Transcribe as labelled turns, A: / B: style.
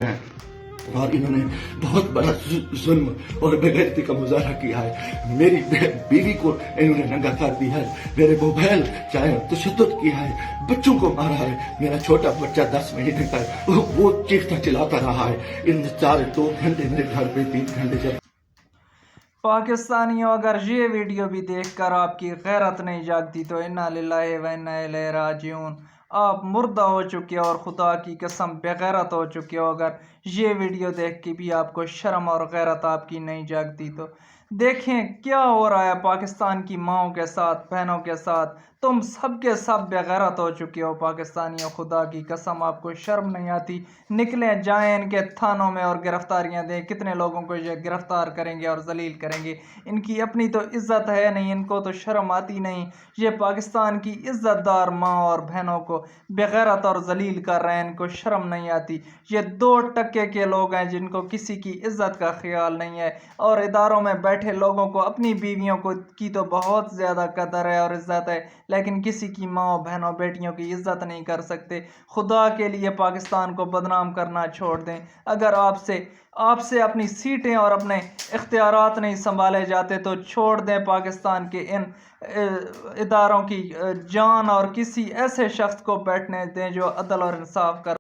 A: ہیں اور انہوں نے بہت بڑا ظلم اور بےغیرتی کا مظاہرہ کیا ہے. میری بیوی کو انہوں نے ننگا کر دیا ہے, میرے موبائل چاہے تشدد کیا ہے, بچوں کو مارا ہے. میرا چھوٹا بچہ 10 مہینے کا ہے, وہ چیختا چلاتا رہا ہے. ان 2 گھنٹے میرے گھر پہ 3 گھنٹے جب
B: پاکستانیوں اگر یہ ویڈیو بھی دیکھ کر آپ کی غیرت نہیں جاگتی تو انا للہ و انا الیہ راجعون. آپ مردہ ہو چکے ہو اور خدا کی قسم بغیرت ہو چکے ہو. اگر یہ ویڈیو دیکھ کے بھی آپ کو شرم اور غیرت آپ کی نہیں جاگتی تو دیکھیں کیا ہو رہا ہے پاکستان کی ماؤں کے ساتھ, بہنوں کے ساتھ. تم سب کے سب بغیرت ہو چکے ہو پاکستانیوں. خدا کی قسم آپ کو شرم نہیں آتی. نکلیں جائیں ان کے تھانوں میں اور گرفتاریاں دیں. کتنے لوگوں کو یہ گرفتار کریں گے اور ذلیل کریں گے. ان کی اپنی تو عزت ہے نہیں, ان کو تو شرم آتی نہیں. یہ پاکستان کی عزت دار ماں اور بہنوں کو بغیرت اور ذلیل کر رہے ہیں. ان کو شرم نہیں آتی. یہ 2% کے لوگ ہیں جن کو کسی کی عزت کا خیال نہیں ہے, اور اداروں میں بیٹھے لوگوں کو اپنی بیویوں کی تو بہت زیادہ قدر ہے اور عزت ہے, لیکن کسی کی ماں بہنوں بیٹیوں کی عزت نہیں کر سکتے. خدا کے لیے پاکستان کو بدنام کرنا چھوڑ دیں. اگر آپ سے اپنی سیٹیں اور اپنے اختیارات نہیں سنبھالے جاتے تو چھوڑ دیں پاکستان کے ان اداروں کی جان اور کسی ایسے شخص کو بیٹھنے دیں جو عدل اور انصاف کر